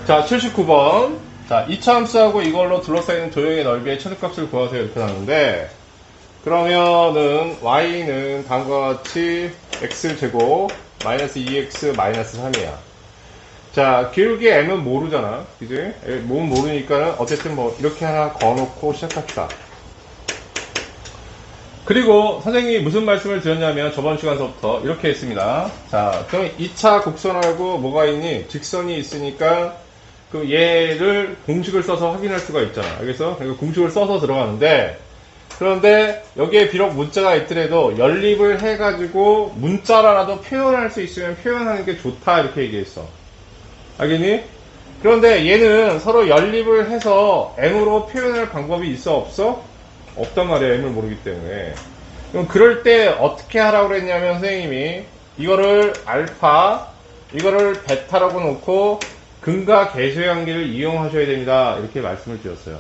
자, 79번. 자, 이차함수하고 이걸로 둘러싸이는 도형의 넓이의 최소값을 구하세요. 이렇게 나오는데, 그러면은, y는 다음과 같이 x제곱, 마이너스 2x, 마이너스 3이야. 자, 기울기 m은 모르잖아. 그지? m은 모르니까는, 어쨌든 뭐, 이렇게 하나 거놓고 시작합시다. 그리고 선생님이 무슨 말씀을 드렸냐면 저번 시간서부터 이렇게 했습니다. 자, 그럼 2차 곡선하고 뭐가 있니? 직선이 있으니까 그 얘를 공식을 써서 확인할 수가 있잖아. 그래서 공식을 써서 들어가는데, 그런데 여기에 비록 문자가 있더라도 연립을 해가지고 문자라도 표현할 수 있으면 표현하는 게 좋다 이렇게 얘기했어. 알겠니? 그런데 얘는 서로 연립을 해서 m으로 표현할 방법이 있어 없어? 없단 말이야. m을 모르기 때문에. 그럼 그럴 때 어떻게 하라고 그랬냐면 선생님이 이거를 알파, 이거를 베타라고 놓고 근과 계수의 관계를 이용하셔야 됩니다. 이렇게 말씀을 드렸어요.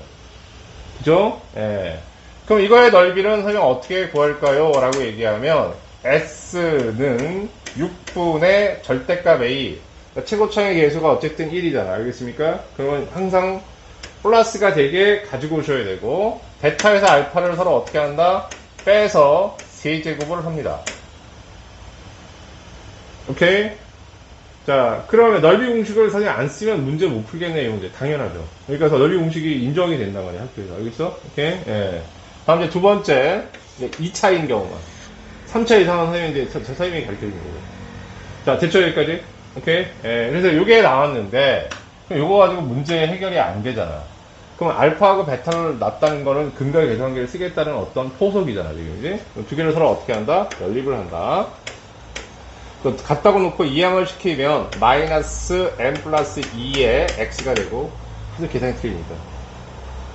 그죠? 예. 그럼 이거의 넓이는 선생님 어떻게 구할까요? 라고 얘기하면 s는 6분의 절대값 a, 그러니까 최고차의 계수가 어쨌든 1이잖아. 알겠습니까? 그러면 항상 플러스가 되게 가지고 오셔야 되고, 베타에서 알파를 서로 어떻게 한다? 빼서 세제곱을 합니다. 오케이? 자, 그러면 넓이 공식을 사실 안 쓰면 문제 못 풀겠네, 이 문제. 당연하죠. 그러니까 넓이 공식이 인정이 된단 말이야, 학교에서. 알겠어? 오케이? 예. 다음 이제 두 번째, 2차인 경우만. 3차 이상은 선생님인데, 선생님이 가르쳐 주는 거고. 자, 됐죠, 여기까지? 오케이? 예. 그래서 요게 나왔는데, 그럼 요거 가지고 문제 해결이 안 되잖아. 그럼 알파하고 베타를 놨다는 거는 근과 계수 관계를 쓰겠다는 어떤 포석이잖아, 지금. 그지? 두 개를 서로 어떻게 한다? 연립을 한다. 갖다고 놓고 이항을 시키면 마이너스 m 플러스 2의 x가 되고, 그래서 계산이 틀리니까.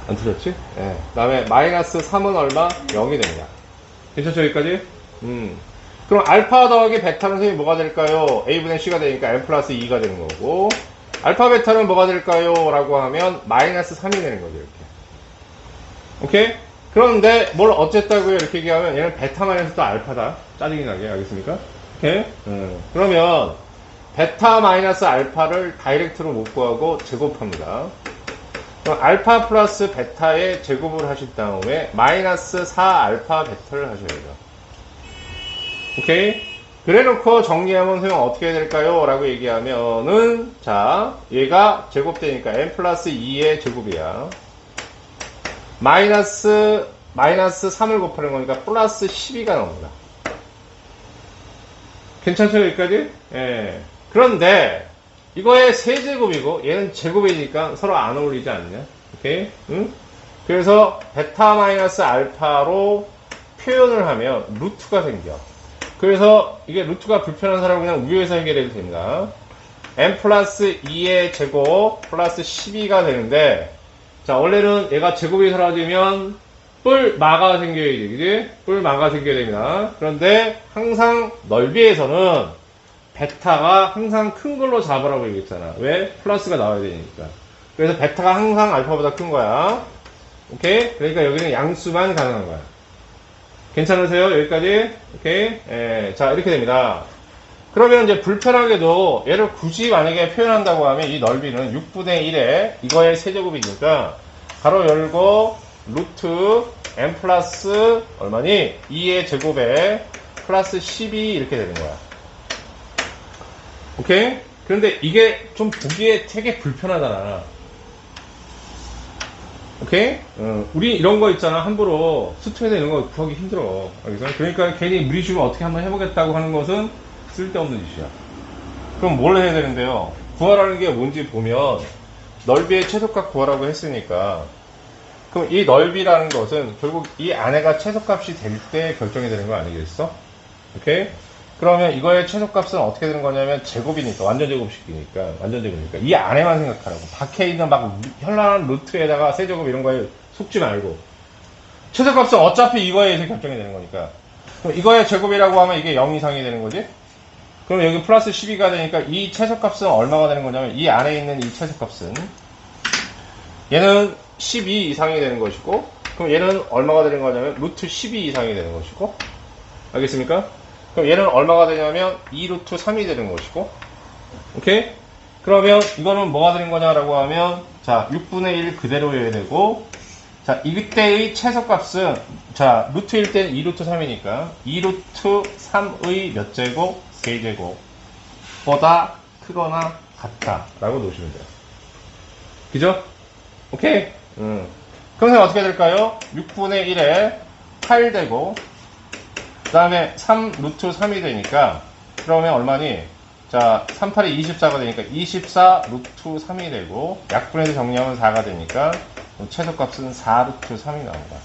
안 틀렸지? 예. 그 다음에 마이너스 3은 얼마? 0이 됩니다. 괜찮죠, 여기까지? 그럼 알파 더하기 베타는 선생님이 뭐가 될까요? a분의 c가 되니까 m 플러스 2가 되는 거고, 알파 베타는 뭐가 될까요? 라고 하면 마이너스 3이 되는 거죠, 이렇게. 오케이? 그런데 뭘 어쨌다고요? 이렇게 얘기하면 얘는 베타 마이너스 또 알파다. 짜증이 나게. 알겠습니까? 오케이? 그러면 베타 마이너스 알파를 다이렉트로 못 구하고 제곱합니다. 그럼 알파 플러스 베타의 제곱을 하신 다음에 마이너스 4 알파 베타를 하셔야죠. 오케이? 그래 놓고 정리하면 소용 어떻게 될까요? 라고 얘기하면은, 자, 얘가 제곱되니까 m 플러스 2의 제곱이야. 마이너스 3을 곱하는 거니까 플러스 12가 나옵니다. 괜찮죠, 여기까지? 예. 그런데, 이거의 세제곱이고, 얘는 제곱이니까 서로 안 어울리지 않냐? 오케이? 응? 그래서, 베타 마이너스 알파로 표현을 하면, 루트가 생겨. 그래서, 이게 루트가 불편한 사람은 그냥 위에서 해결해도 됩니다. m 플러스 2의 제곱, 플러스 12가 되는데, 자, 원래는 얘가 제곱이 사라지면, 뿔마가 생겨야지, 그지? 뿔마가 생겨야 됩니다. 그런데 항상 넓이에서는 베타가 항상 큰 걸로 잡으라고 얘기했잖아. 왜? 플러스가 나와야 되니까. 그래서 베타가 항상 알파보다 큰 거야. 오케이? 그러니까 여기는 양수만 가능한 거야. 괜찮으세요? 여기까지? 오케이? 예, 자, 이렇게 됩니다. 그러면 이제 불편하게도 얘를 굳이 만약에 표현한다고 하면 이 넓이는 6분의 1에 이거의 세제곱이니까 가로 열고 루트 m 플러스 얼마니? 2의 제곱에 플러스 12 이렇게 되는 거야. 오케이? 그런데 이게 좀 보기에 되게 불편하잖아. 오케이? 우리 이런 거 있잖아. 함부로 수트에서 이런 거 구하기 힘들어. 그러니까 괜히 무리수를 어떻게 한번 해보겠다고 하는 것은 쓸데없는 짓이야. 그럼 뭘 해야 되는데요? 구하라는 게 뭔지 보면 넓이의 최소값 구하라고 했으니까, 그럼 이 넓이라는 것은 결국 이 안에가 최소값이 될 때 결정이 되는 거 아니겠어? 오케이? 그러면 이거의 최소값은 어떻게 되는 거냐면 제곱이니까, 완전 제곱식이니까, 완전 제곱이니까 이 안에만 생각하라고. 밖에 있는 막 현란한 루트에다가 세제곱 이런 거에 속지 말고, 최소값은 어차피 이거에 의해서 결정이 되는 거니까. 그럼 이거의 제곱이라고 하면 이게 0 이상이 되는 거지? 그럼 여기 플러스 12가 되니까 이 최소값은 얼마가 되는 거냐면, 이 안에 있는 이 최소값은 얘는 12 이상이 되는 것이고, 그럼 얘는 얼마가 되는 거냐면 루트 12 이상이 되는 것이고, 알겠습니까? 그럼 얘는 얼마가 되냐면 2루트 3이 되는 것이고, 오케이? 그러면 이거는 뭐가 되는 거냐라고 하면, 자, 6분의 1 그대로여야 되고, 자, 이때의 최소값은, 자, 루트 1 때는 2루트 3이니까, 2루트 3의 몇 제곱? 세제곱. 보다 크거나 같다. 라고 놓으시면 돼요. 그죠? 오케이? 그럼 어떻게 될까요? 6분의 1에 8 되고, 그 다음에 3 루트 3이 되니까, 그러면 얼마니? 자, 3, 8이 24가 되니까 24 루트 3이 되고, 약분해서 정리하면 4가 되니까, 최소값은 4 루트 3이 나온다.